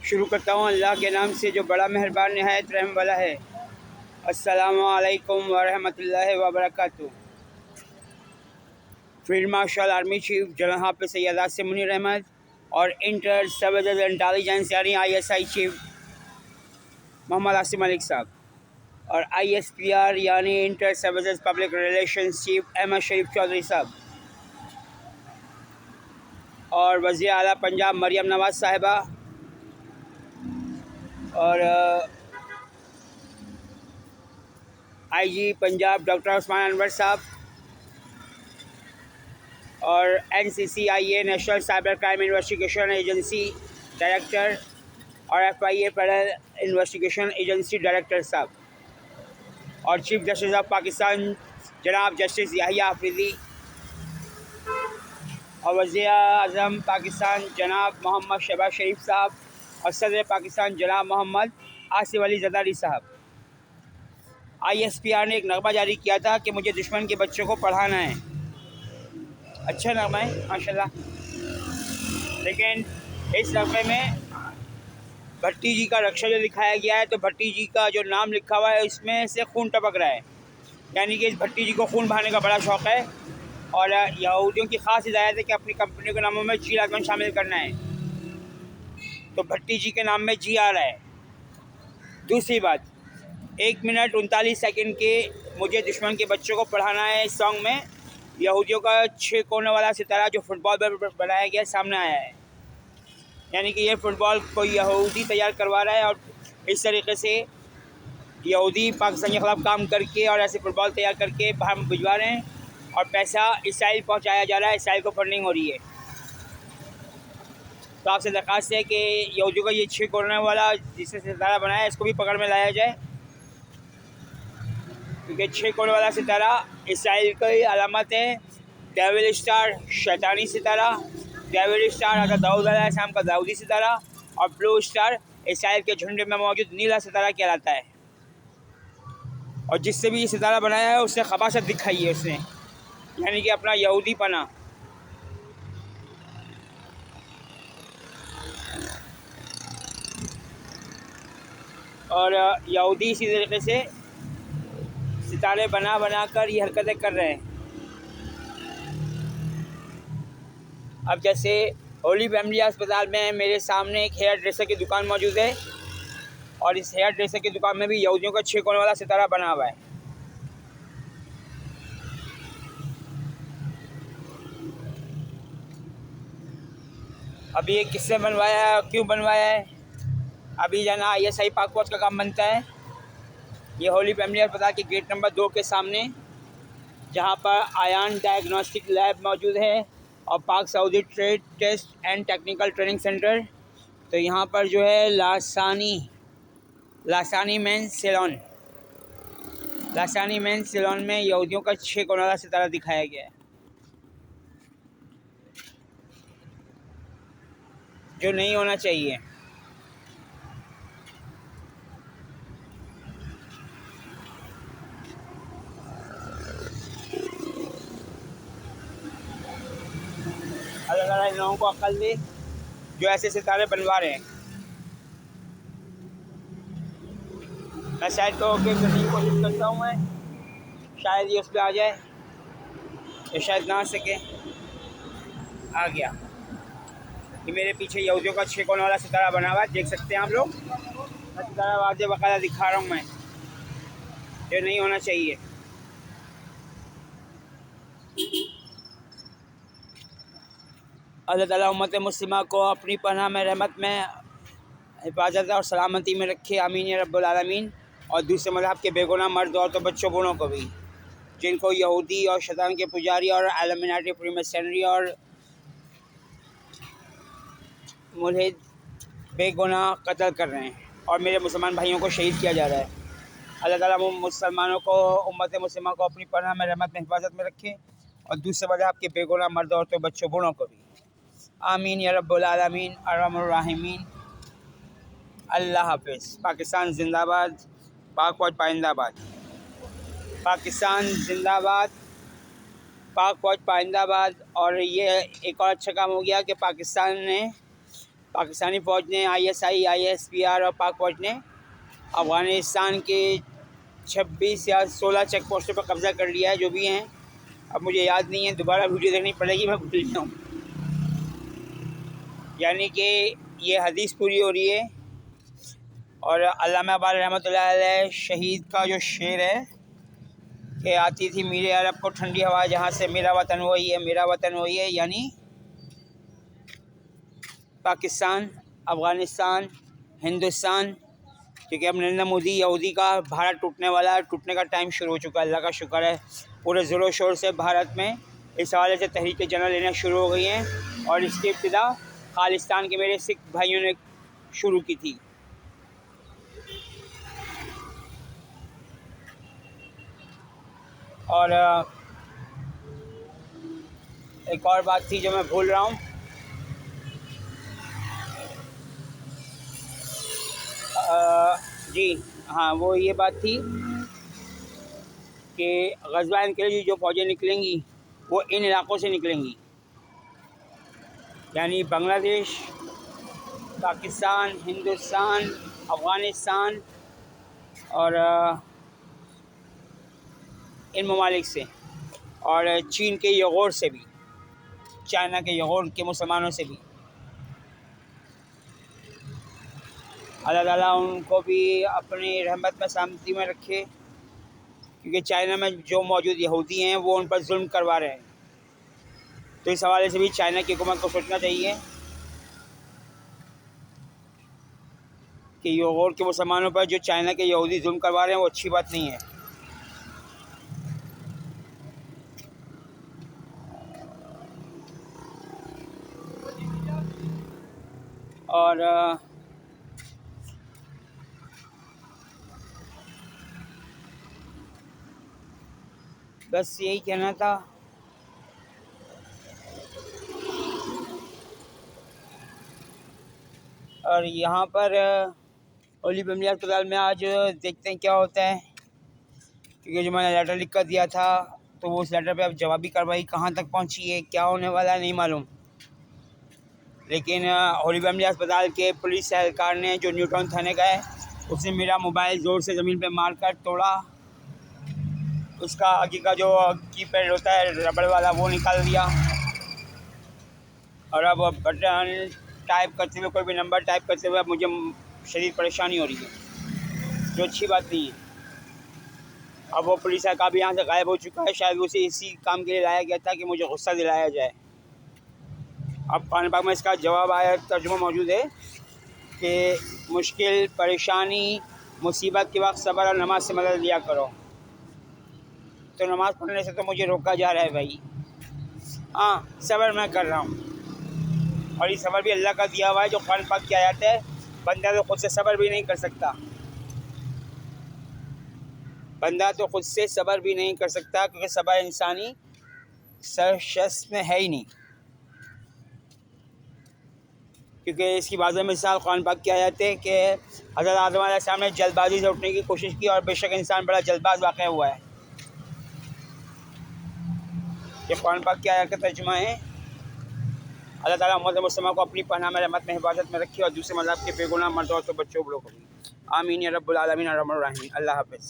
शुरू करता हूँ अल्लाह के नाम से जो बड़ा मेहरबान नहायत रहम वाला है। अस्सलामु अलैकुम वरहमतुल्लाहि वबरकातुहू। Field marshal army chief general Hafiz Syed Asim Munir Ahmed और इंटर सर्विसेज इंटेलिजेंस यानी ISI चीफ मोहम्मद आसिम मलिक साहब और ISPR यानी inter services public relations chief Ahmed Sharif Chaudhry sahab और वज़ीर आला पंजाब मरियम नवाज़ साहिबा और IG पंजाब डॉक्टर उस्मान अनवर साहब और NCCIA national cyber crime investigation agency director और FIA panel investigation agency director साहब और चीफ जस्टिस ऑफ पाकिस्तान जनाब जस्टिस याहिया आफरीदी और वज़ीर आज़म पाकिस्तान जनाब मोहम्मद शहबाज शरीफ साहब और सदर पाकिस्तान जनाब मोहम्मद आसिफ अली ज़रदारी साहब। ISPR ने एक नगमा जारी किया था कि मुझे दुश्मन के बच्चों को पढ़ाना है। अच्छा नगमा है माशाल्लाह, लेकिन इस नगमे में भट्टी जी का रक्षा जो दिखाया गया है, तो भट्टी जी का जो नाम लिखा हुआ है इसमें से खून टपक रहा है, यानी कि इस भट्टी जी को खून बहाने का बड़ा शौक़ है और यहूदियों की ख़ास हिदायत है कि अपनी कंपनी के नामों में जी लाजमन शामिल करना है, तो भट्टी जी के नाम में जी आ रहा है। दूसरी बात, 1 मिनट 39 सेकंड के मुझे दुश्मन के बच्चों को पढ़ाना है इस सॉन्ग में यहूदियों का 6 कोने वाला सितारा जो फुटबॉल पर बनाया गया सामने आया है, यानी कि ये फ़ुटबॉल कोई यहूदी तैयार करवा रहा है और इस तरीके से यहूदी पाकिस्तान के ख़िलाफ़ काम करके और ऐसे फ़ुटबॉल तैयार करके बाहर भिजवा रहे हैं और पैसा इसराइल पहुंचाया जा रहा है, इसराइल को फंडिंग हो रही है। तो आपसे दरख्वास्त है कि यहूदियों का ये 6 कोने वाला जिससे सितारा बनाया है इसको भी पकड़ में लाया जाए, क्योंकि 6 कोने वाला सितारा इसराइल की अलामत है। डेविल स्टार शैतानी सितारा, डेविल स्टार अगर दाऊद अलैहिस्सलाम का दाऊदी सितारा और ब्लू स्टार इसराइल के झुंड में मौजूद नीला सितारा कहलाता है। और जिससे भी ये सितारा बनाया है उससे खबासत दिखाई है उसने, यानी कि अपना यहूदी पना। और यहूदी इसी तरीके से सितारे बना बना कर ये हरकतें कर रहे हैं। अब जैसे होली फैमिली अस्पताल में मेरे सामने एक हेयर ड्रेसर की दुकान मौजूद है और इस हेयर ड्रेसर की दुकान में भी यहूदियों का 6 कोने वाला सितारा बना हुआ है। अभी ये किससे बनवाया है, क्यों बनवाया है, अभी जाना ISI पाक फौज का काम बनता है। ये होली फैमिली अस्पताल के गेट नंबर 2 के सामने, जहाँ पर आयान डायग्नोस्टिक लैब मौजूद है और Pak Saudi trade test and technical training centre. तो यहाँ पर जो है लासानी मेन सैलून में यहूदियों का 6 कोने वाला सितारा दिखाया गया है, जो नहीं होना चाहिए। अल्लाह इन लोगों को अक्ल दे जो ऐसे सितारे बनवा रहे हैं। मैं शायद तो करने की कोशिश करता हूँ, मैं शायद ये उस पर आ जाए, ये शायद ना आ सके। आ गया, कि मेरे पीछे यहूदियों का 6 कोने वाला सितारा बना हुआ है, देख सकते हैं आप लोग। मैं सितारा वाज़े बाकायदा दिखा रहा हूँ मैं, ये नहीं होना चाहिए। अल्लाह ताला उम्मत मुस्लिमा को अपनी पनाह में रहमत में हिफाजत और सलामती में रखे, आमीन या रब्बुल आलमीन। और दूसरे मज़हब के बेगुनाह मर्द और तो बच्चों बूढ़ों को भी, जिनको यहूदी और शैतान के पुजारी और एलिमिनेटरी फ्रीमेसनरी और मुल्हिद बेगुनाह कत्ल कर रहे हैं और मेरे मुसलमान भाइयों को शहीद किया जा रहा है। अल्लाह ताला मुसलमानों को, उम्मत मुस्लिमा को अपनी पनाह में रहमत में हिफाजत में रखे और दूसरे मज़हब के बेगुनाह मर्द और तो बच्चों बूढ़ों को भी, आमीन या रब्बुल आलमीन अर्हमुर राहिमीन। अल्लाह हाफिज़। पाकिस्तान जिंदाबाद, पाक फौज पाइंदाबाद। पाकिस्तान जिंदाबाद, पाक फौज पाइंदाबाद। और ये एक और अच्छा काम हो गया कि पाकिस्तान ने पाकिस्तानी फ़ौज ने ISI, ISPR और पाक फ़ौज ने अफ़गानिस्तान के 26 या 16 चेक पोस्टों पर कब्ज़ा कर लिया है, जो भी हैं। अब मुझे याद नहीं है, दोबारा वीडियो देखनी पड़ेगी, मैं भूल गया हूँ। यानी कि ये हदीस पूरी हो रही है। और अल्लामा इक़बाल रहमतुल्लाह अलैह शहीद का जो शेर है कि आती थी मेरे अरब को ठंडी हवा जहाँ से मेरा वतन वही है, मेरा वतन वही है, यानी पाकिस्तान, अफ़गानिस्तान, हिंदुस्तान। क्योंकि अब नरेंद्र मोदी यहूदी का भारत टूटने वाला है, टूटने का टाइम शुरू हो चुका है। अल्लाह का शुक्र है पूरे ज़ोरों शोर से भारत में इस हवाले से तहरीक जन लेना शुरू हो गई हैं और इसकी इब्तिदा खालिस्तान के मेरे सिख भाइयों ने शुरू की थी। और एक और बात थी जो मैं भूल रहा हूँ। जी हाँ, वो ये बात थी कि ग़ज़वाइन के लिए जो फ़ौजें निकलेंगी वो इन इलाक़ों से निकलेंगी, यानी बांग्लादेश, पाकिस्तान, हिंदुस्तान, अफ़गानिस्तान और इन ममालिक से, और चीन के यगोर से भी, चाइना के यगोर के मुसलमानों से भी। अल्लाह ताला उनको भी अपनी रहमत में सलामती में रखे, क्योंकि चाइना में जो मौजूद यहूदी हैं वो उन पर जुल्म करवा रहे हैं। तो इस हवाले से भी चाइना की हुकूमत को सोचना चाहिए कि यगोर के मुसलमानों पर जो चाइना के यहूदी जुल्म करवा रहे हैं वो अच्छी बात नहीं है। और बस यही कहना था। और यहाँ पर होली फैमिली अस्पताल में आज देखते हैं क्या होता है, क्योंकि जो मैंने लेटर लिख कर दिया था तो वो उस लेटर पे अब जवाबी कार्रवाई कहाँ तक पहुँची है, क्या होने वाला है, नहीं मालूम। लेकिन होली फैमिली अस्पताल के पुलिस एहलकार ने जो न्यू टाउन थाने का है उसने मेरा मोबाइल ज़ोर से ज़मीन पे मार कर तोड़ा, उसका आगे का जो कीपैड होता है रबड़ वाला वो निकाल दिया, और अब बटन टाइप करते हुए, कोई भी नंबर टाइप करते हुए अब मुझे शदीद परेशानी हो रही है, जो अच्छी बात नहीं है। अब वो पुलिस का भी यहाँ से गायब हो चुका है, शायद उसे इसी काम के लिए लाया गया था कि मुझे गुस्सा दिलाया जाए। अब कुरान पाक में इसका जवाब आया, तर्जुमा मौजूद है कि मुश्किल, परेशानी, मुसीबत के वक्त सब्र और नमाज से मदद लिया करो। तो नमाज़ पढ़ने से तो मुझे रोका जा रहा है भाई। हाँ, सब्र मैं कर रहा हूँ, और ये सब्र भी अल्लाह का दिया हुआ है। जो कुरान पाक की आयत है, बंदा तो खुद से सब्र भी नहीं कर सकता, बंदा तो खुद से सब्र भी नहीं कर सकता, क्योंकि सब्र इंसानी शख्स में है ही नहीं। क्योंकि इसकी वाज़ेह मिसाल कुरान पाक की आयत है कि हज़रत आदम अलैहिस्सलाम ने जल्दबाजी से उठने की कोशिश की और बेशक इंसान बड़ा जल्दबाज वाक़ हुआ है। ये कुरान पाक की आयत का तर्जुमा है। अल्लाह ताला उम्मत मुस्लिमा को अपनी पनाह में, रहमत में, हिफाजत में रखे और दूसरे मज़हब के बेगुनाह मर्दों और बच्चों को भी। आमीन या रब्बुल आलमीन अर्रहमानिर रहीम। अल्लाह हाफ़िज़।